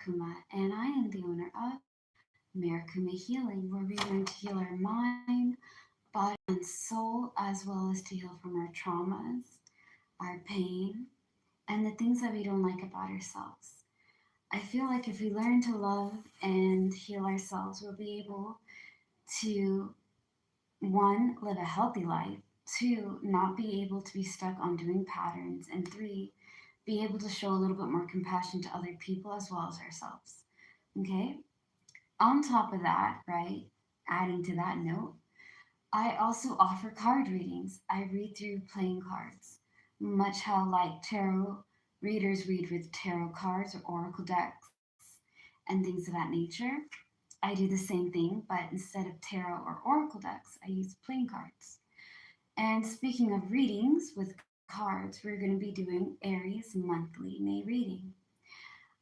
Kuma, and I am the owner of Marikuma Healing, where we learn to heal our mind, body, and soul, as well as to heal from our traumas, our pain, and the things that we don't like about ourselves. I feel like if we learn to love and heal ourselves, we'll be able to, one, live a healthy life, two, not be able to be stuck on doing patterns, and three, be able to show a little bit more compassion to other people as well as ourselves. Okay? On top of that, right, adding to that note, I also offer card readings. I read through playing cards, much how like tarot readers read with tarot cards or oracle decks and things of that nature. I do the same thing, but instead of tarot or oracle decks, I use playing cards. And speaking of readings with cards, we're going to be doing Aries monthly May reading.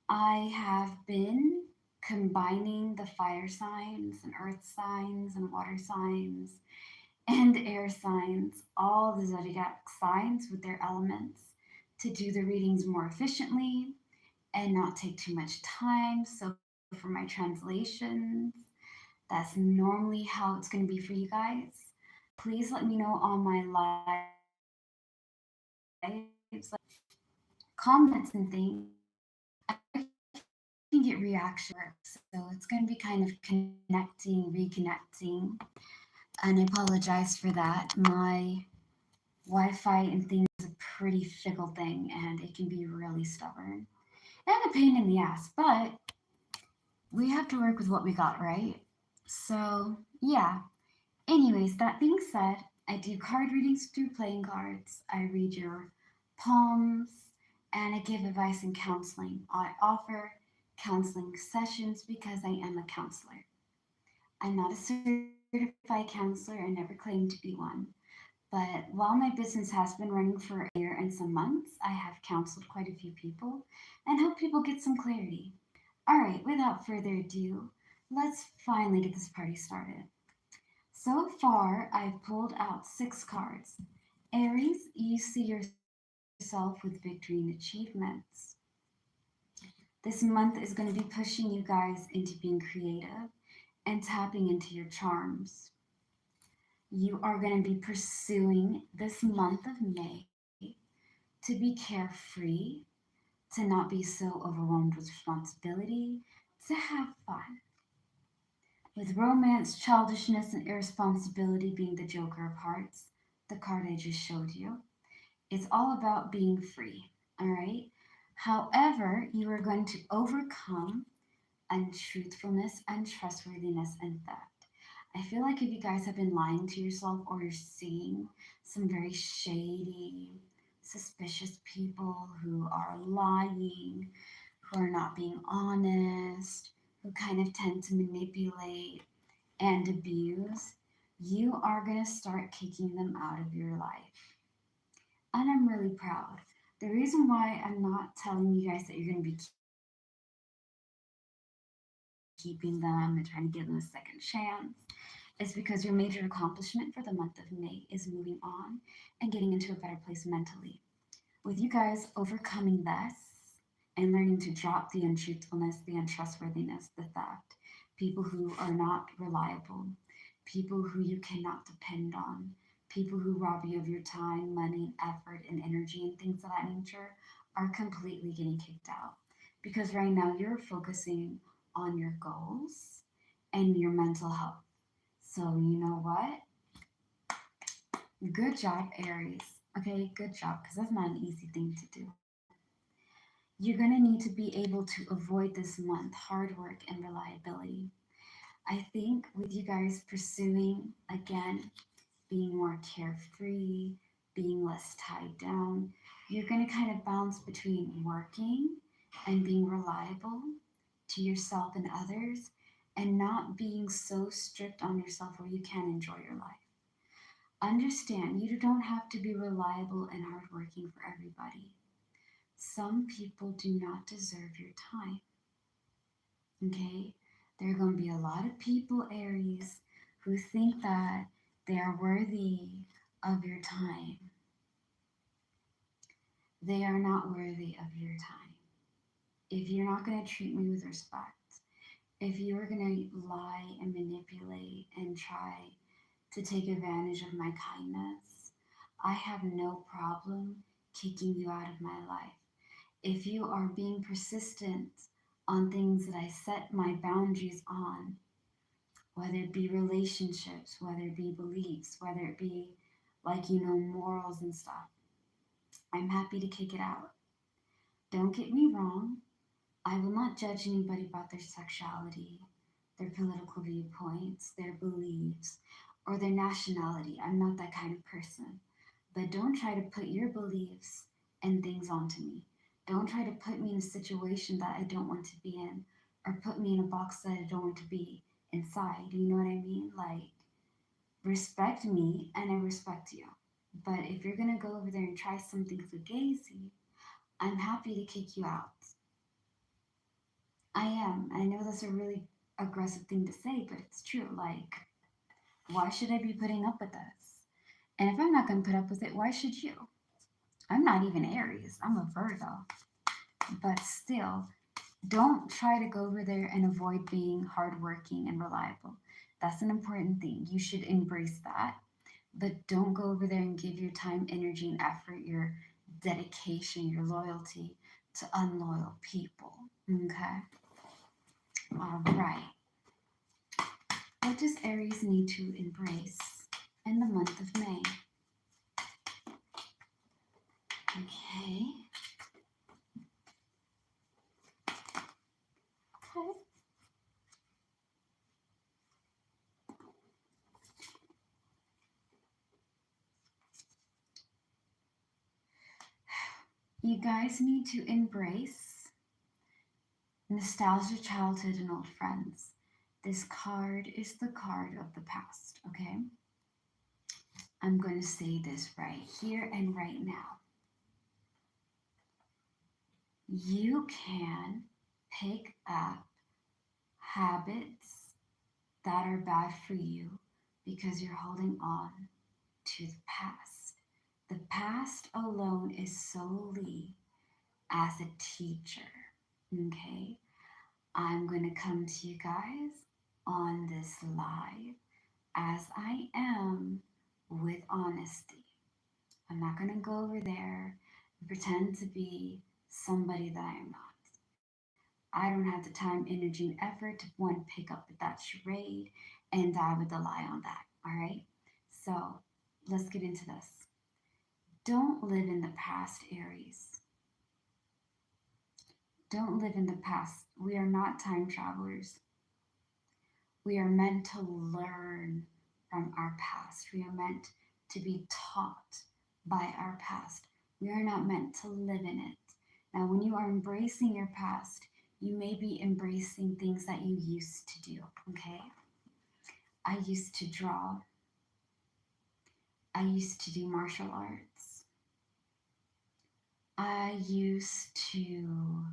I have been combining the fire signs and earth signs and water signs and air signs, all the zodiac signs with their elements to do the readings more efficiently and not take too much time. So, for my translations, that's normally how it's going to be for you guys. Please let me know on my lives, like comments and things. I can get reaction to my work, so it's going to be kind of connecting, reconnecting, and I apologize for that. My Wi-Fi and things is a pretty fickle thing, and it can be really stubborn and a pain in the ass. But we have to work with what we got, right? So yeah. Anyways, that being said, I do card readings through playing cards. I read your palms, and I give advice and counseling. I offer counseling sessions because I am a counselor. I'm not a certified counselor. I never claimed to be one. But while my business has been running for a year and some months, I have counseled quite a few people and helped people get some clarity. All right, without further ado, let's finally get this party started. So far, I've pulled out six cards. Aries, you see yourself with victory and achievements. This month is going to be pushing you guys into being creative and tapping into your charms. You are going to be pursuing this month of May to be carefree, to not be so overwhelmed with responsibility, to have fun. With romance, childishness, and irresponsibility being the Joker of Hearts, the card I just showed you, it's all about being free, all right? However, you are going to overcome untruthfulness, untrustworthiness, and theft. I feel like if you guys have been lying to yourself or you're seeing some very shady, suspicious people who are lying, who are not being honest, who kind of tend to manipulate and abuse, you are going to start kicking them out of your life. And I'm really proud. The reason why I'm not telling you guys that you're going to be keeping them and trying to give them a second chance is because your major accomplishment for the month of May is moving on and getting into a better place mentally. With you guys overcoming this and learning to drop the untruthfulness, the untrustworthiness, the theft, people who are not reliable, people who you cannot depend on, people who rob you of your time, money, and effort and energy and things of that nature are completely getting kicked out. Because right now you're focusing on your goals and your mental health. So, you know what? Good job, Aries. Okay, good job, because that's not an easy thing to do. You're going to need to be able to avoid this month hard work and reliability. I think with you guys pursuing, again, being more carefree, being less tied down, you're going to kind of bounce between working and being reliable to yourself and others and not being so strict on yourself where you can't enjoy your life. Understand, you don't have to be reliable and hardworking for everybody. Some people do not deserve your time. Okay? There are going to be a lot of people, Aries, who think that they are worthy of your time. They are not worthy of your time. If you're not going to treat me with respect, if you're going to lie and manipulate and try to take advantage of my kindness, I have no problem kicking you out of my life. If you are being persistent on things that I set my boundaries on, whether it be relationships, whether it be beliefs, whether it be morals and stuff, I'm happy to kick it out. Don't get me wrong, I will not judge anybody about their sexuality, their political viewpoints, their beliefs, or their nationality. I'm not that kind of person. But don't try to put your beliefs and things onto me. Don't try to put me in a situation that I don't want to be in, or put me in a box that I don't want to be inside. You know what I mean? Like, respect me and I respect you. But if you're gonna go over there and try something fugazi, I'm happy to kick you out. I am. I know that's a really aggressive thing to say, but it's true. Like, why should I be putting up with this? And if I'm not going to put up with it, why should you? I'm not even Aries, I'm a Virgo. But still, don't try to go over there and avoid being hardworking and reliable. That's an important thing. You should embrace that. But don't go over there and give your time, energy, and effort, your dedication, your loyalty to unloyal people. Okay? All right. What does Aries need to embrace in the month of May? Okay. Okay. You guys need to embrace nostalgia, childhood, and old friends. This card is the card of the past, okay? I'm going to say this right here and right now. You can pick up habits that are bad for you because you're holding on to the past. The past alone is solely as a teacher, okay? I'm going to come to you guys on this live as I am with honesty. I'm not going to go over there and pretend to be somebody that I am not. I don't have the time, energy, and effort to one pick up with that charade and die with the lie on that. All right. So let's get into this. Don't live in the past, Aries. Don't live in the past. We are not time travelers. We are meant to learn from our past. We are meant to be taught by our past. We are not meant to live in it. Now, when you are embracing your past, you may be embracing things that you used to do, okay? I used to draw. I used to do martial arts. I used to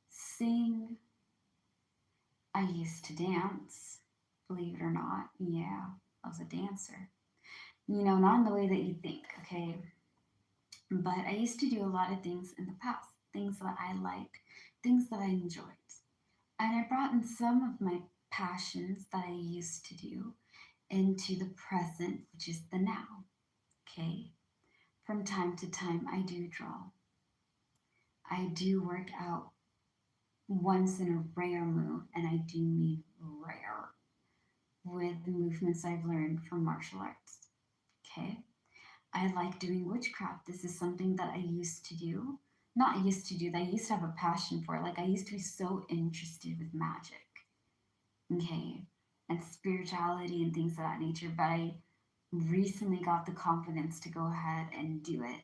sing. I used to dance. Believe it or not, yeah, I was a dancer. Not in the way that you think, okay? But I used to do a lot of things in the past, things that I liked, things that I enjoyed. And I brought in some of my passions that I used to do into the present, which is the now, okay? From time to time, I do draw. I do work out once in a rare moon, and I do mean rare, with the movements I've learned from martial arts, okay? I like doing witchcraft. This is something that I used to do. Not used to do, that I used to have a passion for. Like, I used to be so interested with magic, okay, and spirituality and things of that nature. But I recently got the confidence to go ahead and do it,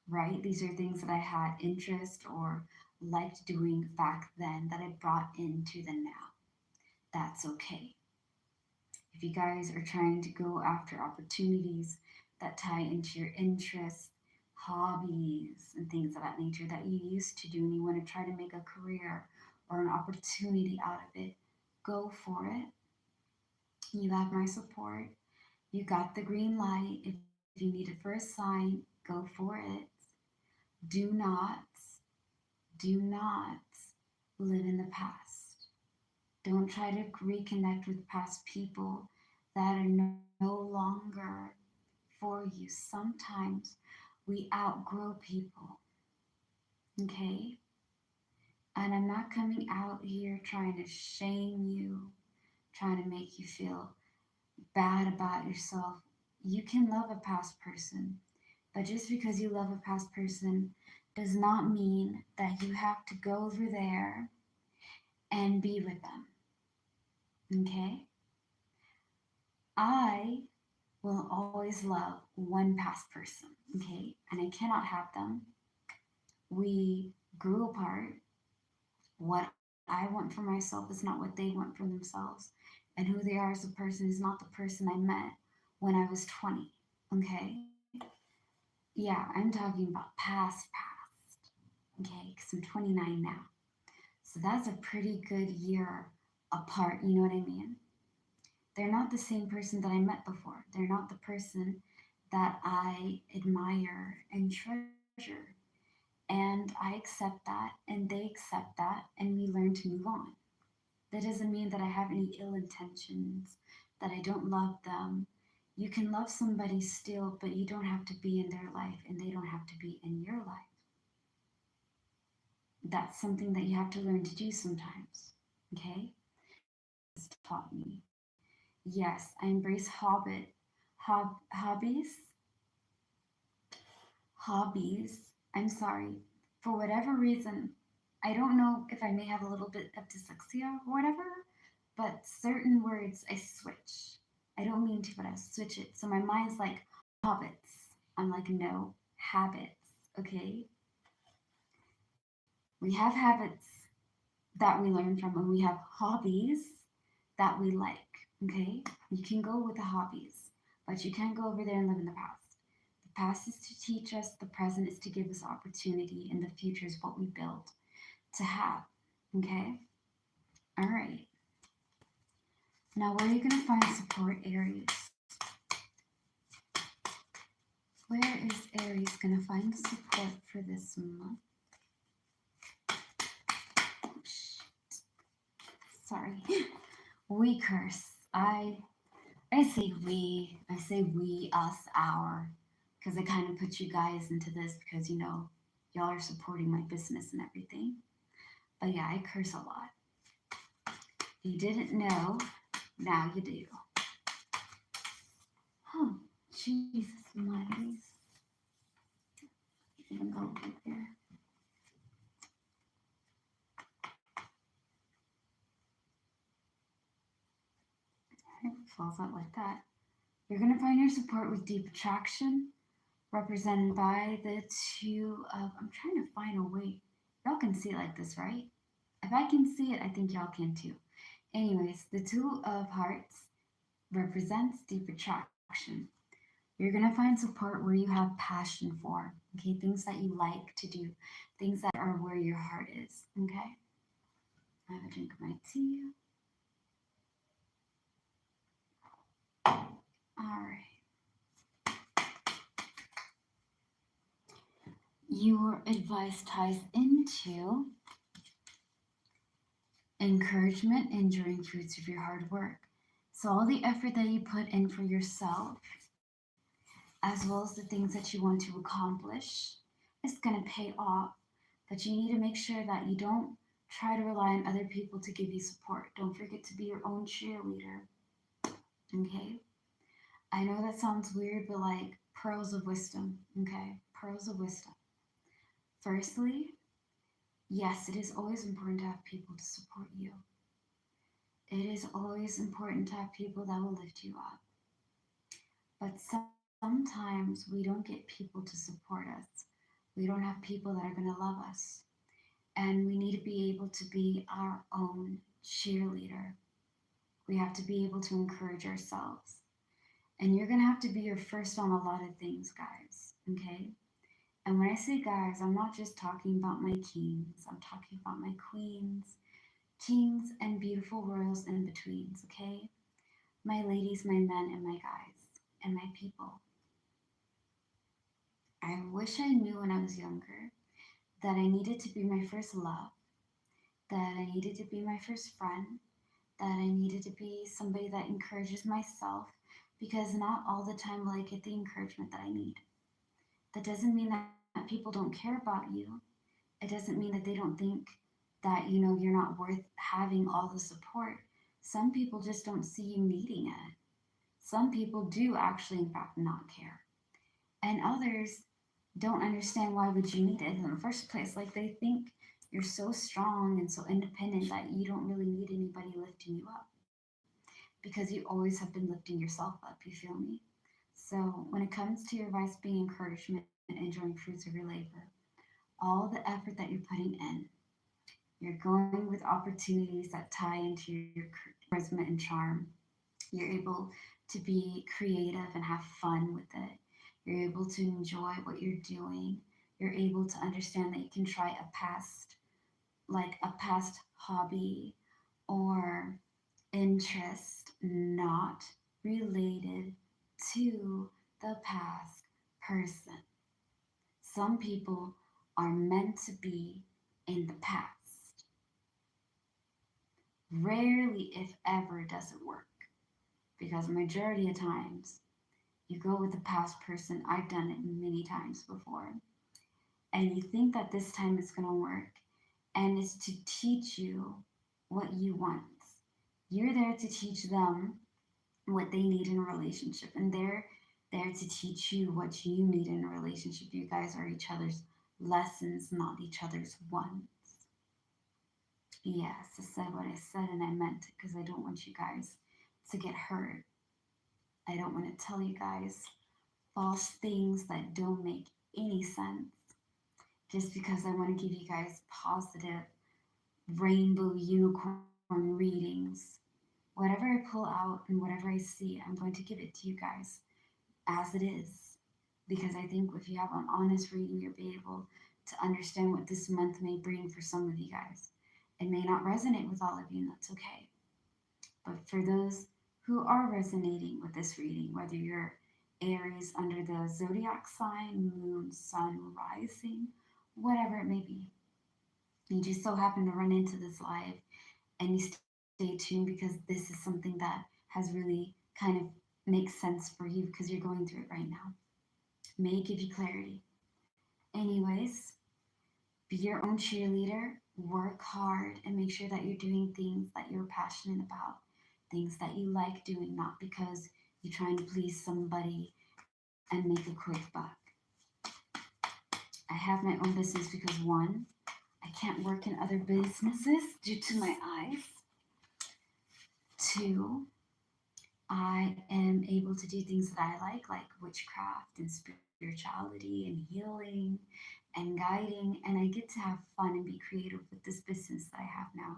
right? These are things that I had interest or liked doing back then that I brought into the now. That's okay. If you guys are trying to go after opportunities that tie into your interests, hobbies, and things of that nature that you used to do, and you want to try to make a career or an opportunity out of it, go for it. You have my support. You got the green light. If you need it for a sign, go for it. Do not, do not live in the past. Don't try to reconnect with past people that are no longer for you. Sometimes we outgrow people, okay? And I'm not coming out here trying to shame you, trying to make you feel bad about yourself. You can love a past person, but just because you love a past person does not mean that you have to go over there and be with them, okay? I will always love one past person, okay? And I cannot have them. We grew apart. What I want for myself is not what they want for themselves. And who they are as a person is not the person I met when I was 20, okay? Yeah, I'm talking about past, okay? Because I'm 29 now. So that's a pretty good year apart, you know what I mean? They're not the same person that I met before. They're not the person that I admire and treasure. And I accept that, and they accept that, and we learn to move on. That doesn't mean that I have any ill intentions, that I don't love them. You can love somebody still, but you don't have to be in their life, and they don't have to be in your life. That's something that you have to learn to do sometimes. Okay? Has taught me. Yes, I embrace hobbies. Hobbies. I'm sorry. For whatever reason, I don't know if I may have a little bit of dyslexia or whatever, but certain words I switch. I don't mean to, but I switch it. So my mind's like, hobbits. I'm like, no, habits. Okay? We have habits that we learn from, and we have hobbies that we like. Okay? You can go with the hobbies, but you can't go over there and live in the past. The past is to teach us, the present is to give us opportunity, and the future is what we build to have. Okay? All right. Now, where are you going to find support, Aries? Where is Aries going to find support for this month? Sorry. We curse. I say we. I say we, us, our, because I kind of put you guys into this because y'all are supporting my business and everything. But yeah, I curse a lot. If you didn't know, now you do. Oh, Jesus, mighties. Even go over there. It falls out like that. You're going to find your support with deep attraction, represented by the two of, I'm trying to find a way. Y'all can see it like this, right? If I can see it, I think y'all can too. Anyways, the two of hearts represents deep attraction. You're going to find support where you have passion for, okay? Things that you like to do, things that are where your heart is, okay? I have a drink of my tea. All right. Your advice ties into encouragement, enduring fruits of your hard work. So, all the effort that you put in for yourself, as well as the things that you want to accomplish, is going to pay off. But you need to make sure that you don't try to rely on other people to give you support. Don't forget to be your own cheerleader. Okay? I know that sounds weird, but like pearls of wisdom. Okay? Pearls of wisdom. Firstly, yes, it is always important to have people to support you. It is always important to have people that will lift you up. But sometimes we don't get people to support us. We don't have people that are going to love us. And we need to be able to be our own cheerleader. We have to be able to encourage ourselves. And you're going to have to be your first on a lot of things, guys. Okay? And when I say guys, I'm not just talking about my kings, I'm talking about my queens, kings, and beautiful royals in betweens, okay? My ladies, my men, and my guys, and my people. I wish I knew when I was younger that I needed to be my first love that I needed to be my first friend, that I needed to be somebody that encourages myself, because not all the time will I get the encouragement that I need. That doesn't mean that people don't care about you. It doesn't mean that they don't think that, you're not worth having all the support. Some people just don't see you needing it. Some people do actually, in fact, not care. And others don't understand why would you need it in the first place. Like they think you're so strong and so independent that you don't really need anybody lifting you up because you always have been lifting yourself up. You feel me? So when it comes to your advice being encouragement and enjoying fruits of your labor, all the effort that you're putting in, you're going with opportunities that tie into your charisma and charm. You're able to be creative and have fun with it. You're able to enjoy what you're doing. You're able to understand that you can try a past hobby or interest not related to the past person. Some people are meant to be in the past. Rarely, if ever, does it work because majority of times you go with the past person. I've done it many times before, and you think that this time it's going to work, and it's to teach you what you want. You're there to teach them what they need in a relationship, and they're there to teach you what you need in a relationship. You guys are each other's lessons, not each other's wants. Yes, I said what I said and I meant it because I don't want you guys to get hurt. I don't want to tell you guys false things that don't make any sense just because I want to give you guys positive rainbow unicorn readings. Whatever I pull out and whatever I see, I'm going to give it to you guys as it is. Because I think if you have an honest reading, you'll be able to understand what this month may bring for some of you guys. It may not resonate with all of you, and that's okay. But for those who are resonating with this reading, whether you're Aries under the zodiac sign, moon, sun, rising, whatever it may be, you just so happen to run into this live and you stay tuned because this is something that has really kind of makes sense for you because you're going through it right now. May give you clarity. Anyways, be your own cheerleader, work hard, and make sure that you're doing things that you're passionate about, things that you like doing, not because you're trying to please somebody and make a quick buck. I have my own business because one, I can't work in other businesses due to my eyes. Two, I am able to do things that I like witchcraft and spirituality and healing and guiding, and I get to have fun and be creative with this business that I have now.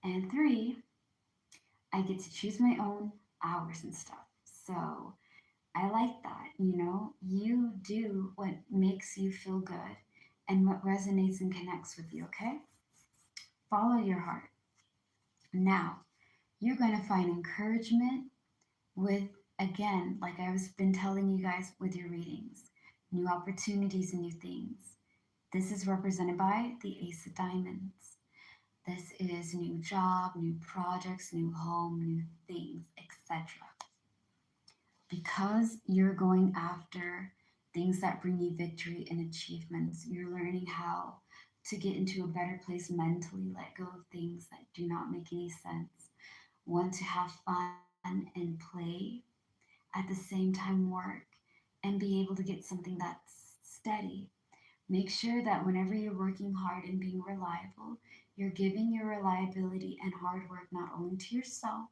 And three, I get to choose my own hours and stuff. So I like that, you do what makes you feel good and what resonates and connects with you, okay? Follow your heart. Now, you're going to find encouragement with, again, like I was been telling you guys with your readings, new opportunities and new things. This is represented by the Ace of Diamonds. This is new job, new projects, new home, new things, etc. Because you're going after things that bring you victory and achievements, you're learning how to get into a better place mentally, let go of things that do not make any sense, want to have fun and play, at the same time work and be able to get something that's steady. Make sure that whenever you're working hard and being reliable, you're giving your reliability and hard work not only to yourself,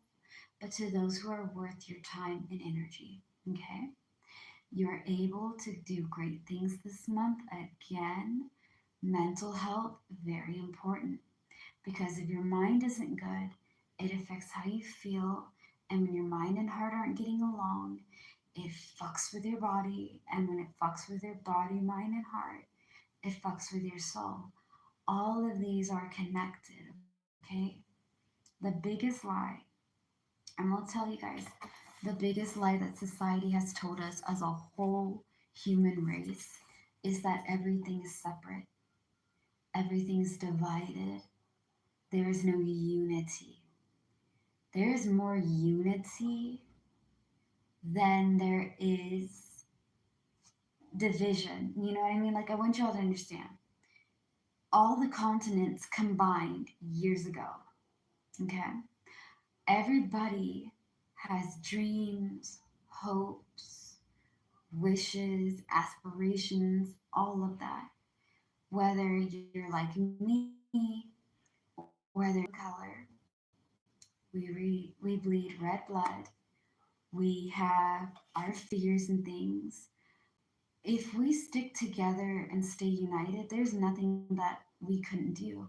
but to those who are worth your time and energy. Okay? You're able to do great things this month. Again, mental health, very important. Because if your mind isn't good, it affects how you feel. And when your mind and heart aren't getting along, it fucks with your body. And when it fucks with your body, mind, and heart, it fucks with your soul. All of these are connected, okay? The biggest lie, I'm gonna tell you guys, the biggest lie that society has told us as a whole human race is that everything is separate, everything is divided. there is no unity. There is more unity than there is division. You know what I mean? Like, I want y'all to understand all the continents combined years ago. Okay? Everybody has dreams, hopes, wishes, aspirations, all of that. Whether you're like me, whether color, we bleed red blood, we have our fears and things. If we stick together and stay united, there's nothing that we couldn't do.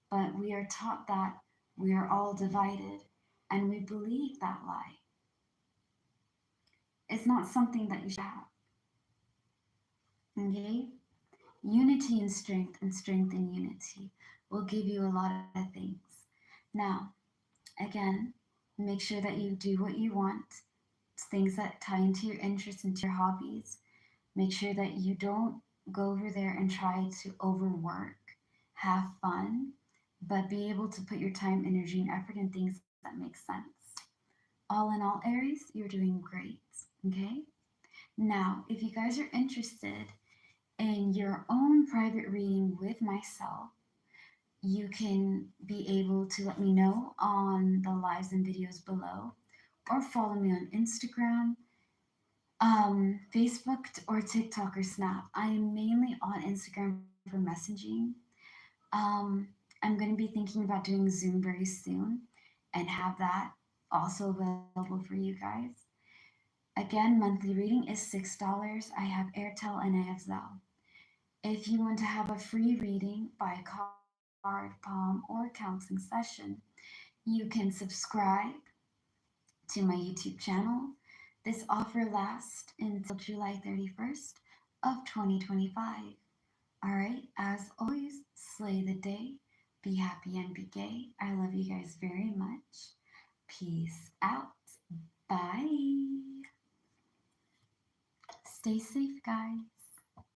But we are taught that we are all divided and we believe that lie. It's not something that you should have. Okay? Unity and strength and unity will give you a lot of things. Now, again, make sure that you do what you want, things that tie into your interests, into your hobbies. Make sure that you don't go over there and try to overwork. Have fun, but be able to put your time, energy, and effort in things that make sense. All in all, Aries, you're doing great. Okay? Now, if you guys are interested in your own private reading with myself, you can be able to let me know on the lives and videos below or follow me on Instagram, Facebook, or TikTok or Snap. I am mainly on Instagram for messaging. Um, I'm going to be thinking about doing Zoom very soon and have that also available for you guys. Again, monthly reading is $6. I have Airtel and I have Zelle. If you want to have a free reading by card, palm, or counseling session, you can subscribe to my YouTube channel. This offer lasts until July 31st of 2025. All right, as always, slay the day, be happy and be gay. I love you guys very much. Peace out. Bye. Stay safe, guys.